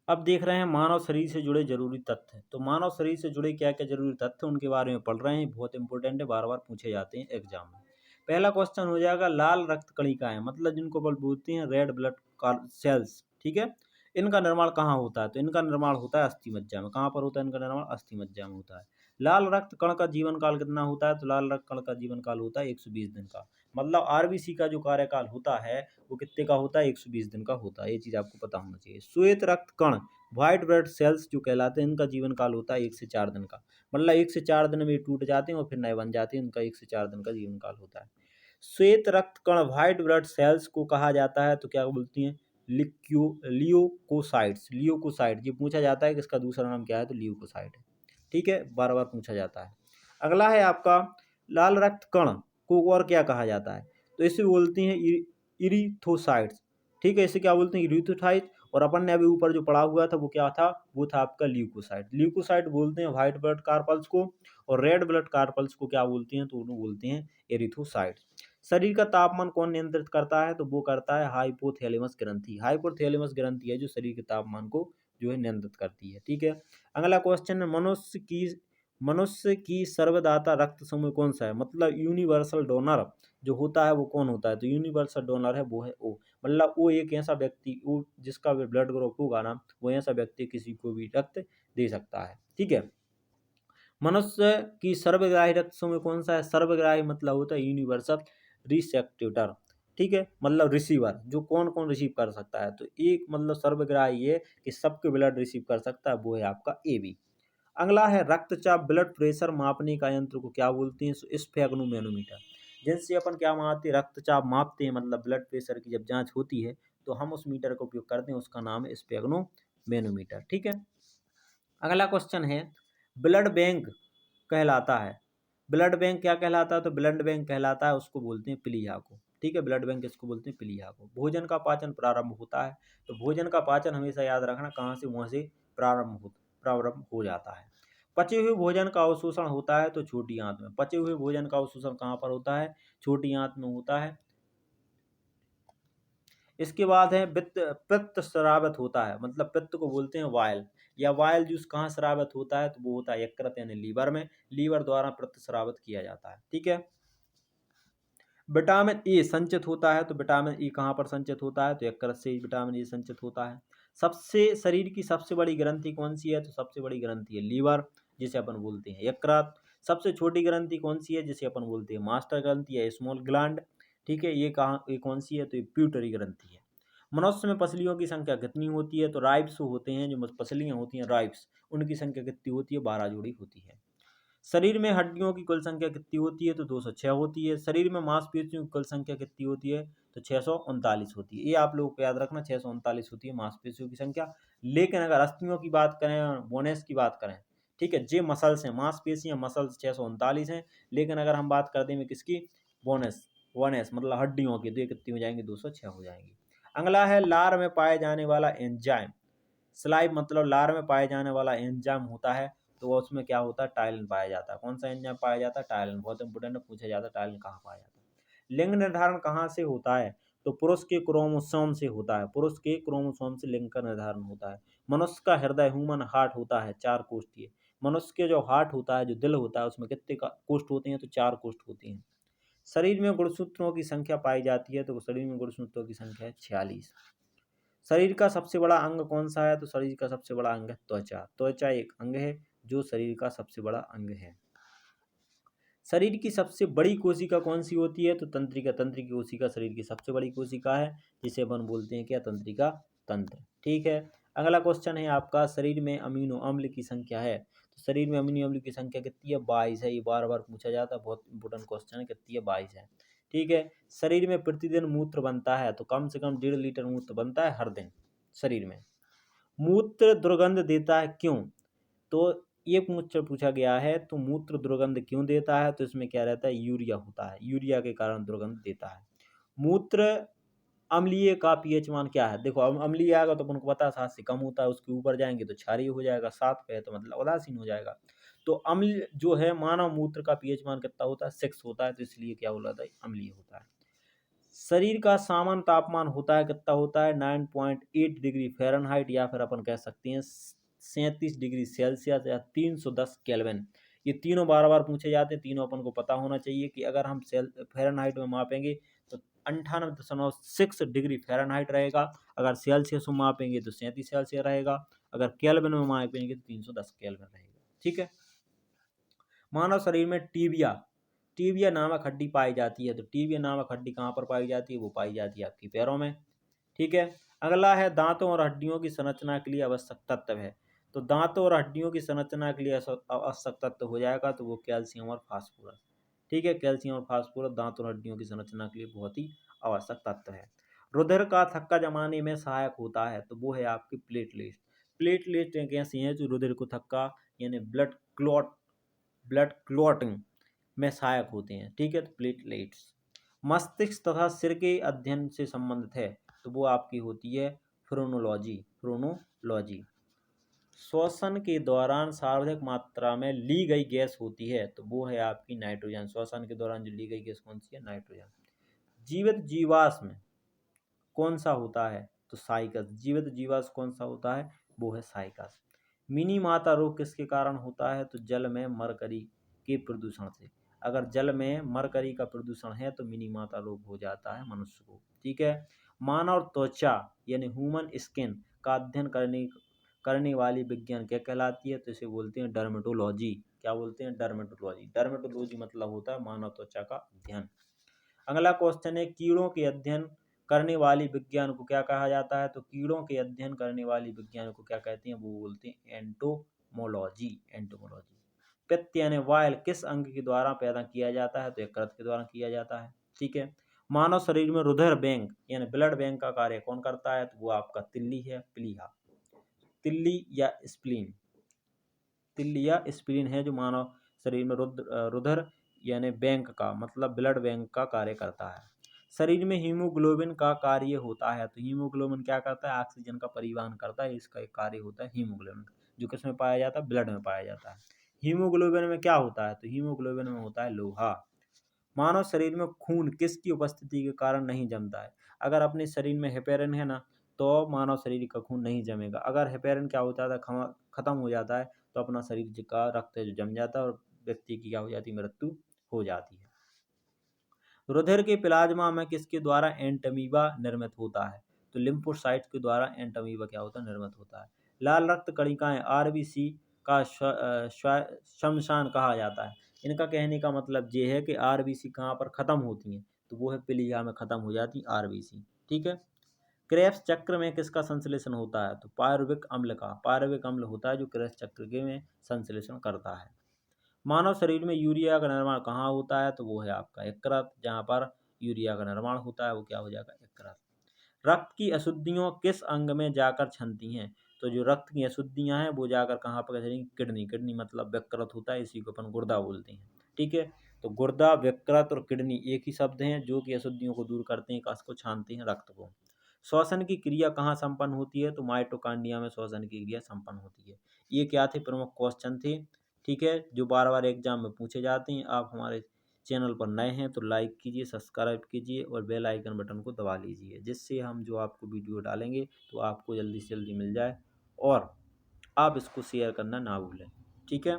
अब देख रहे हैं मानव शरीर से जुड़े जरूरी तथ्य। तो मानव शरीर से जुड़े क्या क्या जरूरी तथ्य उनके बारे में पढ़ रहे हैं, बहुत इंपॉर्टेंट है, बार बार पूछे जाते हैं एग्जाम में। पहला क्वेश्चन हो जाएगा लाल रक्त कणिकाएं, मतलब जिनको बोलते हैं रेड ब्लड सेल्स, ठीक है। इनका निर्माण कहाँ होता है? तो इनका निर्माण होता है अस्थि मज्जा में। कहाँ पर होता है इनका निर्माण? अस्थि मज्जा में होता है। लाल रक्त कण का जीवन काल कितना होता है? तो लाल रक्त कण का जीवन काल होता है 120 दिन का। मतलब आरबीसी का जो कार्यकाल होता है वो कितने का होता है? 120 दिन का होता है। ये चीज आपको पता होना चाहिए। श्वेत रक्त कण, व्हाइट ब्लड सेल्स जो कहलाते हैं, इनका जीवन काल होता है 1 से 4 दिन का। मतलब 1 से 4 दिन में ये टूट जाते हैं और फिर नए बन जाते हैं। इनका 1 से 4 दिन का जीवन काल होता है। श्वेत रक्त कण व्हाइट ब्लड सेल्स को कहा जाता है तो क्या बोलती हैं? लियोकोसाइट्स। लियोकोसाइट ये पूछा जाता है कि इसका दूसरा नाम क्या है? तो लियोकोसाइट है। ठीक है, बार बार पूछा जाता है। अगला है आपका लाल रक्त कण को और क्या कहा जाता है? तो इसे बोलते हैं इरिथोसाइट्स। ठीक है, इसे क्या बोलते हैं? इरिथोसाइट। और अपन ने अभी ऊपर जो पढ़ा हुआ था वो क्या था? वो था आपका ल्यूकोसाइट। ल्यूकोसाइट बोलते हैं व्हाइट ब्लड कार्पल्स को, और रेड ब्लड कार्पल्स को क्या बोलते हैं? तो उन्हें बोलते हैं एरिथोसाइट। शरीर का तापमान कौन नियंत्रित करता है? तो वो करता है हाइपोथैलेमस ग्रंथि। हाइपोथैलेमस ग्रंथि है जो शरीर के तापमान को जो है नियंत्रित करती है। ठीक है, अगला क्वेश्चन है मनुष्य की सर्वदाता रक्त समूह कौन सा है? मतलब यूनिवर्सल डोनर जो होता है वो कौन होता है? तो यूनिवर्सल डोनर है वो है ओ। मतलब वो एक ऐसा व्यक्ति, वो जिसका भी ब्लड ग्रुप होगा ना, वो ऐसा व्यक्ति किसी को भी रक्त दे सकता है। ठीक है, मनुष्य की सर्वग्राही रक्त समूह कौन सा है? सर्वग्राही मतलब होता है यूनिवर्सल रिसेप्टेटर। ठीक है, मतलब रिसीवर, जो कौन कौन रिसीव कर सकता है। तो एक मतलब सर्वग्राही है कि सबके ब्लड रिसीव कर सकता है, वो है आपका ए बी। अगला है रक्तचाप ब्लड प्रेशर मापने का यंत्र को क्या बोलते हैं? स्फेग्नोमेनोमीटर। जिनसे अपन क्या मापते हैं? रक्तचाप मापते हैं, मतलब ब्लड प्रेशर की जब जांच होती है तो हम उस मीटर का उपयोग करते हैं, उसका नाम है स्फेग्नोमेनोमीटर। ठीक है, अगला क्वेश्चन है ब्लड बैंक कहलाता है। ब्लड बैंक क्या कहलाता है? तो ब्लड बैंक कहलाता है, उसको बोलते हैं प्लीहा को। ठीक है, ब्लड बैंक इसको बोलते हैं प्लीहा को। भोजन का पाचन प्रारंभ होता है। तो भोजन का पाचन हमेशा याद रखना कहाँ से? वहाँ से प्रारंभ हो जाता है। पचे हुए भोजन का अवशोषण होता है तो छोटी आंत में। पचे हुए भोजन का अवशोषण कहाँ पर होता है? छोटी आंत में होता है। इसके बाद है पित्त स्रावित होता है, मतलब पित्त को बोलते हैं वायल, या वायल जूस कहाँ स्रावित होता है? तो वो होता है यकृत यानी लीवर में। लीवर द्वारा पित्त स्रावित किया जाता है। ठीक है, विटामिन ए संचित होता है। तो विटामिन ए कहाँ पर संचित होता है? तो यकृत से विटामिन ए संचित होता है। सबसे शरीर की सबसे बड़ी ग्रंथि कौन सी है? तो सबसे बड़ी ग्रंथि है लीवर, जिसे अपन बोलते हैं यकृत। सबसे छोटी ग्रंथि कौन सी है? जिसे अपन बोलते हैं मास्टर ग्रंथि या स्मॉल ग्लैंड। ठीक है, ये कौन सी है? तो ये प्यूटरी ग्रंथि है। मनुष्य में पसलियों की संख्या कितनी होती है? तो राइब्स होते हैं, जो पसलियां होती हैं राइब्स, उनकी संख्या कितनी होती है? 12 जोड़ी होती है। शरीर में हड्डियों की कुल संख्या कितनी होती है? तो 206 होती है। शरीर में मांसपेशियों की कुल संख्या कितनी होती है? तो 639 होती है। ये आप लोगों को याद रखना, 639 होती है मांसपेशियों की संख्या। लेकिन अगर अस्थियों की बात करें, बोनेस की बात करें, ठीक है, जे मसल्स हैं, मांसपेशियां मसल्स 639 हैं। लेकिन अगर हम बात कर दें किसकी? बोनेस, बोनेस मतलब हड्डियों की, तो ये कितनी हो जाएंगी? 206 हो जाएंगी। अगला है लार में पाए जाने वाला एंजाइम। स्लाइव मतलब लार में पाए जाने वाला एंजाइम होता है, तो वो उसमें क्या होता है? टाइलिन पाया जाता है। कौन सा एंजाइम पाया जाता है? टाइलिन। बहुत इंपोर्टेंट है, पूछा जाता है टाइलिन कहाँ पाया जाता है। लिंग निर्धारण कहाँ से होता है? तो पुरुष के क्रोमोसोम से होता है। पुरुष के क्रोमोसोम से लिंग का निर्धारण होता है। मनुष्य का हृदय ह्यूमन हार्ट होता है 4 कोष्ठीय। मनुष्य के जो हार्ट होता है, जो दिल होता है, उसमें कितने कोष्ठ होते हैं? तो 4 कोष्ठ होते हैं। शरीर में गुणसूत्रों की संख्या पाई जाती है, तो शरीर में गुणसूत्रों की संख्या है 46। शरीर का सबसे बड़ा अंग कौन सा है? तो शरीर का सबसे बड़ा अंग है त्वचा। त्वचा एक अंग है जो शरीर का सबसे बड़ा अंग है। शरीर की सबसे बड़ी कोशिका कौन सी होती है? तो तंत्रिका। तंत्रिका कोशिका शरीर की सबसे बड़ी कोशिका है, जिसे अपन बोलते हैं क्या? तंत्रिका तंत्र। ठीक है, अगला क्वेश्चन है आपका शरीर में अमीनो अम्ल की संख्या है। तो शरीर में अमीनो अम्ल की संख्या कितनी है? 22 है। ये बार बार पूछा जाता है, बहुत इंपॉर्टेंट क्वेश्चन है। कितनी है? 22 है। ठीक है, शरीर में प्रतिदिन मूत्र बनता है, तो कम से कम 1.5 लीटर मूत्र बनता है हर दिन शरीर में। मूत्र दुर्गंध देता है, क्यों? तो ये पूछा गया है, तो मूत्र दुर्गंध क्यों देता है? तो इसमें क्या रहता है? यूरिया होता है, यूरिया के कारण दुर्गंध देता है। मूत्र अम्लीय का पीएच मान क्या है? देखो, अब अम्लीय आएगा तो अपन को पता है 7 से कम होता है, उसके ऊपर जाएंगे तो क्षारीय हो जाएगा, 7 पे है तो मतलब उदासीन हो जाएगा। तो अम्ल जो है मानव मूत्र का पीएच मान कितना होता है? 6 होता है, तो इसलिए क्या बोला था? अम्लीय होता है। शरीर का सामान्य तापमान होता है, कितना होता है 9.8 डिग्री फ़ारेनहाइट, या फिर अपन कह सकते हैं 37 डिग्री सेल्सियस या 310 केल्विन। ये तीनों बार बार पूछे जाते हैं, तीनों अपन को पता होना चाहिए कि अगर हम फ़ारेनहाइट में मापेंगे तो 98.6 डिग्री फ़ारेनहाइट रहेगा, अगर सेल्सियस में मापेंगे तो 37 सेल्सियस रहेगा, अगर केल्विन में मापेंगे तो 310 केल्विन रहेगा। ठीक है। मानव शरीर में टीबिया टीबिया नामक हड्डी पाई जाती है। तो टीबिया नामक हड्डी कहाँ पर पाई जाती है? वो पाई जाती है आपकी पैरों में। ठीक है। अगला है दांतों और हड्डियों की संरचना के लिए आवश्यक तत्व है। तो दांतों और हड्डियों की संरचना के लिए आवश्यक तत्व हो जाएगा तो वो कैल्शियम और फास्फोरस। ठीक है, कैल्शियम और फास्फोरस दांतों और हड्डियों की संरचना के लिए बहुत ही आवश्यक तत्व है। रुधिर का थक्का जमाने में सहायक होता है तो वो है आपकी प्लेटलेट। प्लेटलेट एक ऐसी हैं जो रुधिर को थक्का यानी ब्लड क्लॉटिंग में सहायक होते हैं। ठीक है, तो प्लेटलेट्स। मस्तिष्क तथा सिर के अध्ययन से संबंधित है तो वो आपकी होती है फ्रोनोलॉजी। श्वसन के दौरान सर्वाधिक मात्रा में ली गई गैस होती है तो वो है आपकी नाइट्रोजन। श्वसन के दौरान जो ली गई गैस कौन सी है? नाइट्रोजन। जीवित जीवाश्म कौन सा होता है? तो साइकस। जीवित जीवाश्म कौन सा होता है? वो है साइकस। मिनी माता रोग किसके कारण होता है? तो जल में मरकरी के प्रदूषण से। अगर जल में मरकरी का प्रदूषण है तो मिनी माता रोग हो जाता है मनुष्य को। ठीक है। मानव त्वचा यानी ह्यूमन स्किन का अध्ययन करने वाली विज्ञान क्या कहलाती है? तो इसे बोलते हैं डर्मेटोलॉजी। क्या बोलते हैं? डर्मेटोलॉजी। डर्मेटोलॉजी मतलब होता है मानव त्वचा का अध्ययन। अगला क्वेश्चन है कीड़ों के अध्ययन करने वाली विज्ञान को क्या कहा जाता है? तो कीड़ों के अध्ययन करने वाली विज्ञान को क्या कहते हैं? वो बोलते हैं एंटोमोलॉजी। पित्त यानी वायल किस अंग के द्वारा पैदा किया जाता है? तो यकृत के द्वारा किया जाता है। ठीक है। मानव शरीर में रुधिर बैंक यानी ब्लड बैंक का कार्य कौन करता है? तो वो आपका तिल्ली है, प्लीहा। तिल्ली या स्प्लीन है जो मानव शरीर में रुधिर यानी बैंक का मतलब ब्लड बैंक का कार्य करता है। शरीर में हीमोग्लोबिन का कार्य होता है तो हीमोग्लोबिन क्या करता है? ऑक्सीजन का परिवहन करता है, इसका एक कार्य होता है हीमोग्लोबिन, जो किसमें पाया जाता है? ब्लड में पाया जाता है। हीमोग्लोबिन में क्या होता है? तो हीमोग्लोबिन में होता है लोहा। मानव शरीर में खून किसकी उपस्थिति के कारण नहीं जमता है? अगर अपने शरीर में हेपेरिन है ना तो मानव शरीर का खून नहीं जमेगा। अगर हेपेरिन क्या होता है खत्म हो जाता है तो अपना शरीर का रक्त जो जम जाता है और व्यक्ति की क्या हो जाती है? मृत्यु हो जाती है। रुधिर के प्लाज्मा में किसके द्वारा एंटमीबा निर्मित होता है? तो लिम्फोसाइट्स के द्वारा एंटमीबा क्या होता है? निर्मित होता है। लाल रक्त कणिकाएं आरबीसी का शमशान कहा जाता है। इनका कहने का मतलब ये है कि आरबीसी कहाँ पर खत्म होती हैं? तो वो है प्लीहा में खत्म हो जाती आरबीसी। ठीक है। क्रेब्स चक्र में किसका संश्लेषण होता है? तो पायरुविक अम्ल का। पायरुविक अम्ल होता है जो क्रेब्स चक्र के में संश्लेषण करता है। मानव शरीर में यूरिया का निर्माण कहाँ होता है? तो वो है आपका यकृत। जहाँ पर यूरिया का निर्माण होता है वो क्या हो जाएगा? यकृत। रक्त की अशुद्धियों किस अंग में जाकर छनती हैं? तो जो रक्त की अशुद्धियां हैं वो जाकर कहाँ पर छनेंगी? किडनी मतलब यकृत होता है, इसी को अपन गुर्दा बोलते हैं। ठीक है। तो गुर्दा, यकृत और किडनी एक ही शब्द हैं जो कि अशुद्धियों को दूर करते हैं, कस को छानते हैं, रक्त को। श्वसन की क्रिया कहाँ संपन्न होती है? तो माइटोकांड्रिया में श्वसन की क्रिया संपन्न होती है। ये क्या थे? प्रमुख क्वेश्चन थे। ठीक है, जो बार बार एग्जाम में पूछे जाते हैं। आप हमारे चैनल पर नए हैं तो लाइक कीजिए, सब्सक्राइब कीजिए और बेल आइकन बटन को दबा लीजिए, जिससे हम जो आपको वीडियो डालेंगे तो आपको जल्दी से जल्दी मिल जाए और आप इसको शेयर करना ना भूलें। ठीक है।